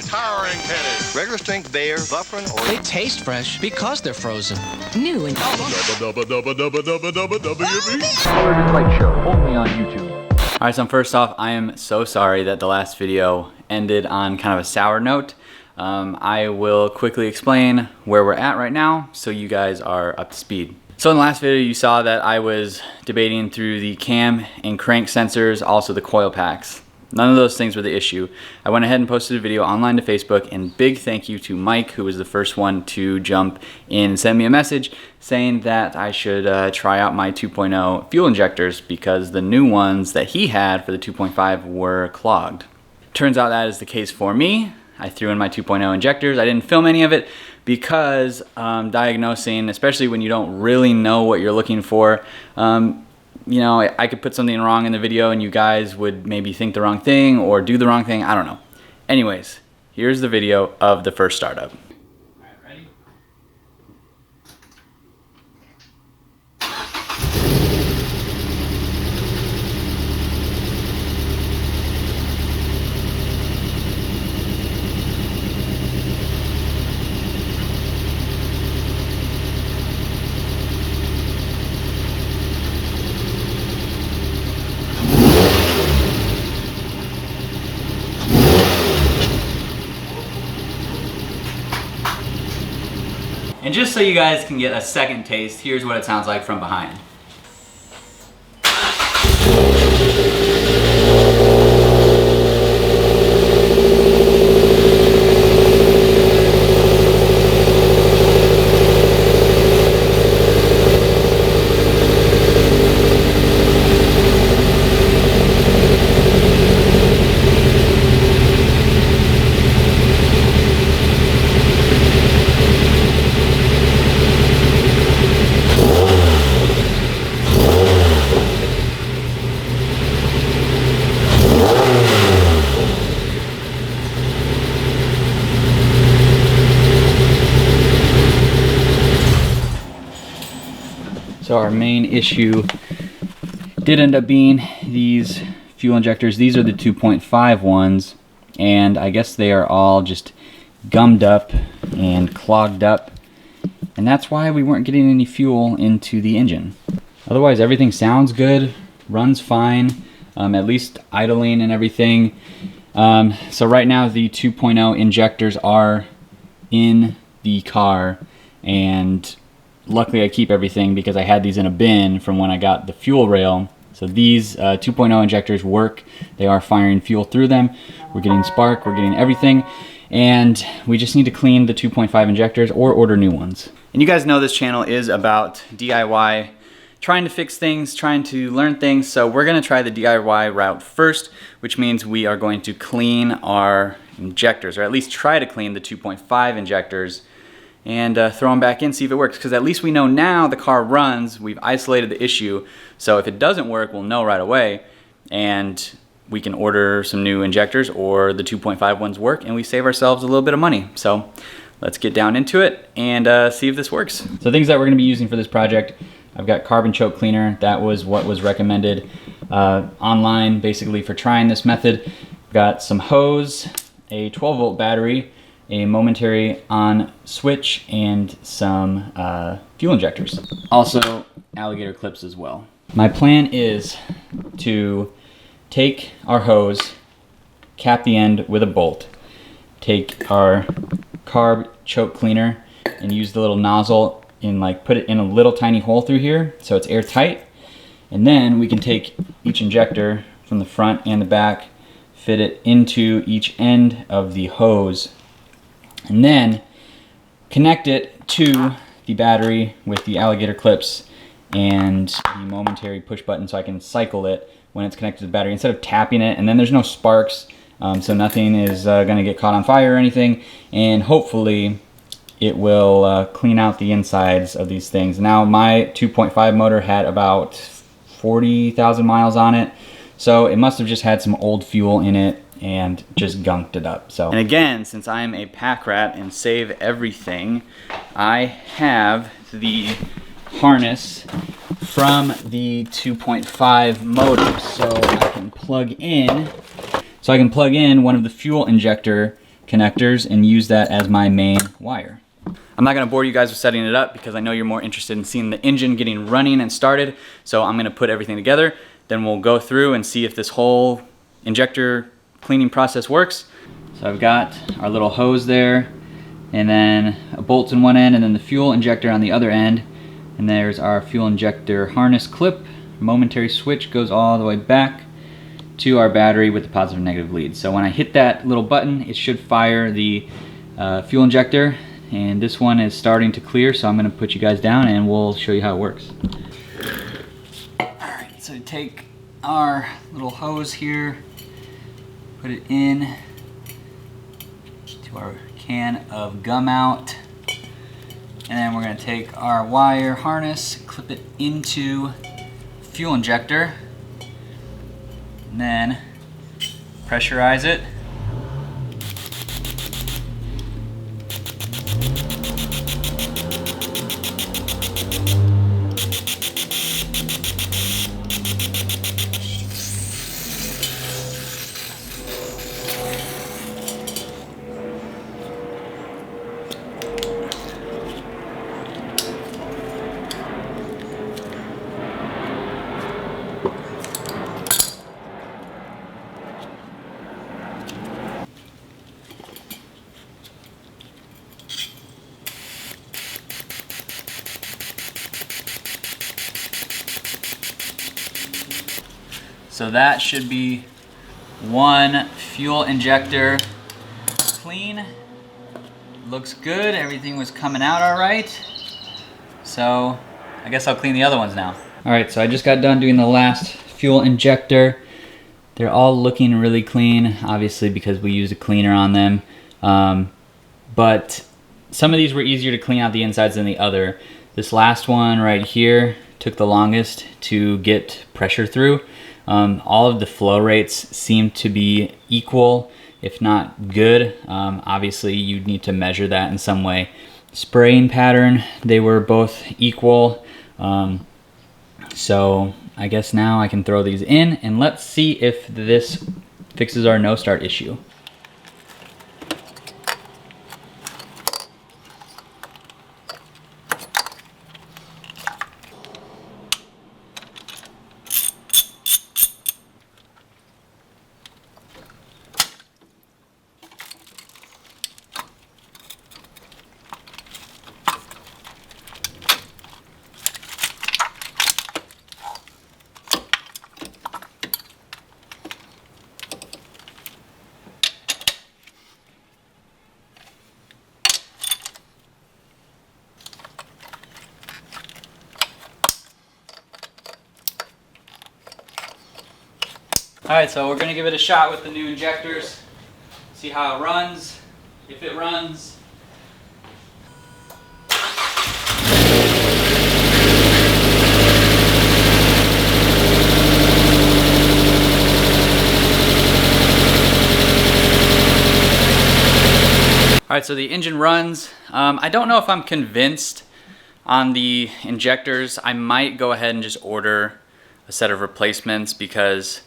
Towering headache. Regular strength Bayer, Zufferin, or... They taste fresh because they're frozen. New and... Color Light Show, only on YouTube. Alright, so first off, I am so sorry that the last video ended on kind of a sour note. I will quickly explain where we're at right now so you guys are up to speed. So in the last video you saw that I was debating through the cam and crank sensors, also the coil packs. None of those things were the issue. I went ahead and posted a video online to Facebook, and big thank you to Mike, who was the first one to jump in and send me a message saying that I should try out my 2.0 fuel injectors because the new ones that he had for the 2.5 were clogged. Turns out that is the case for me. I threw in my 2.0 injectors. I didn't film any of it because diagnosing, especially when you don't really know what you're looking for, you know, I could put something wrong in the video and you guys would maybe think the wrong thing or do the wrong thing. I don't know. Anyways, here's the video of the first startup. All right, ready? And just so you guys can get a second taste, here's what it sounds like from behind. So our main issue did end up being these fuel injectors. These are the 2.5 ones, and I guess they are all just gummed up and clogged up, and that's why we weren't getting any fuel into the engine. Otherwise, everything sounds good, runs fine, at least idling and everything. So right now the 2.0 injectors are in the car, and luckily I keep everything because I had these in a bin from when I got the fuel rail. So these 2.0 injectors work. They are firing fuel through them. We're getting spark, we're getting everything. And we just need to clean the 2.5 injectors or order new ones. And you guys know this channel is about DIY, trying to fix things, trying to learn things. So we're gonna try the DIY route first, which means we are going to clean our injectors, or at least try to clean the 2.5 injectors and throw them back in, see if it works. Because at least we know now the car runs, we've isolated the issue. So if it doesn't work, we'll know right away. And we can order some new injectors, or the 2.5 ones work, and we save ourselves a little bit of money. So let's get down into it and see if this works. So things that we're gonna be using for this project, I've got carbon choke cleaner. That was what was recommended online, basically, for trying this method. I've got some hose, a 12-volt battery, a momentary on switch, and some fuel injectors. Also, alligator clips as well. My plan is to take our hose, cap the end with a bolt, take our carb choke cleaner and use the little nozzle and put it in a little tiny hole through here so it's airtight. And then we can take each injector from the front and the back, fit it into each end of the hose, and then connect it to the battery with the alligator clips and the momentary push button so I can cycle it when it's connected to the battery instead of tapping it. And then there's no sparks, so nothing is going to get caught on fire or anything, and hopefully it will clean out the insides of these things. Now my 2.5 motor had about 40,000 miles on it, so it must have just had some old fuel in it and just gunked it up. So, and again, since I'm a pack rat and save everything, I have the harness from the 2.5 motor, so I can plug in one of the fuel injector connectors and use that as my main wire. I'm not gonna bore you guys with setting it up because I know you're more interested in seeing the engine getting running and started. So I'm gonna put everything together, then we'll go through and see if this whole injector cleaning process works. So I've got our little hose there, and then a bolt in one end, and then the fuel injector on the other end. And there's our fuel injector harness clip. Momentary switch goes all the way back to our battery with the positive and negative leads. So when I hit that little button, it should fire the fuel injector, and this one is starting to clear, so I'm going to put you guys down and we'll show you how it works. Alright, so take our little hose here, put it in to our can of gum out, and then we're going to take our wire harness, clip it into fuel injector, and then pressurize it. So that should be one fuel injector clean. Looks good, everything was coming out all right. So I guess I'll clean the other ones now. All right, so I just got done doing the last fuel injector. They're all looking really clean, obviously because we used a cleaner on them. But some of these were easier to clean out the insides than the other. This last one right here took the longest to get pressure through. All of the flow rates seem to be equal, if not good. Obviously, you'd need to measure that in some way. Spraying pattern, they were both equal. So I guess now I can throw these in and let's see if this fixes our no start issue. Alright, so we're going to give it a shot with the new injectors, see how it runs, if it runs. Alright, so the engine runs. I don't know if I'm convinced on the injectors. I might go ahead and just order a set of replacements because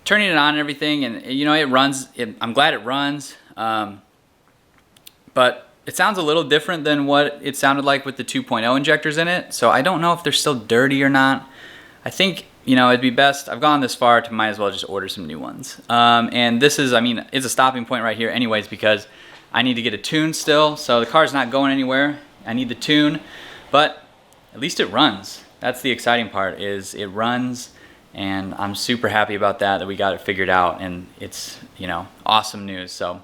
turning it on and everything, and you know, it runs. I'm glad it runs, but it sounds a little different than what it sounded like with the 2.0 injectors in it. So I don't know if they're still dirty or not. I think, you know, it'd be best. I've gone this far to might as well just order some new ones. And this is, I mean, it's a stopping point right here anyways because I need to get a tune still. So the car's not going anywhere. I need the tune, but at least it runs. That's the exciting part, is it runs. And I'm super happy about that we got it figured out, and it's, you know, awesome news. So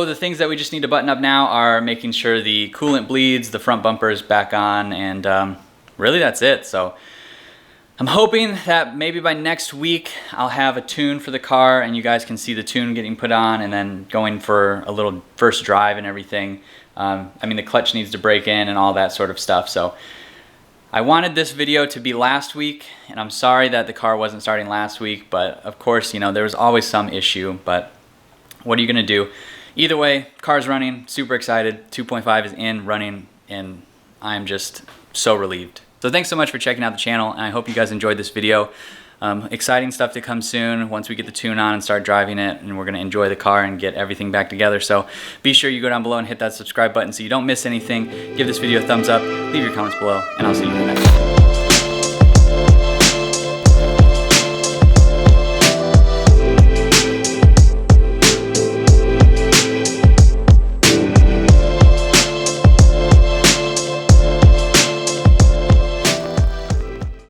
the things that we just need to button up now are making sure the coolant bleeds, the front bumper is back on, and really that's it. So I'm hoping that maybe by next week I'll have a tune for the car and you guys can see the tune getting put on and then going for a little first drive and everything. I mean, the clutch needs to break in and all that sort of stuff. So I wanted this video to be last week, and I'm sorry that the car wasn't starting last week, but of course, you know, there was always some issue, but what are you gonna do? Either way, car's running, super excited, 2.5 is in, running, and I'm just so relieved. So thanks so much for checking out the channel, and I hope you guys enjoyed this video. Exciting stuff to come soon once we get the tune on and start driving it, and we're going to enjoy the car and get everything back together. So be sure you go down below and hit that subscribe button so you don't miss anything. Give this video a thumbs up, leave your comments below, and I'll see you in the next one.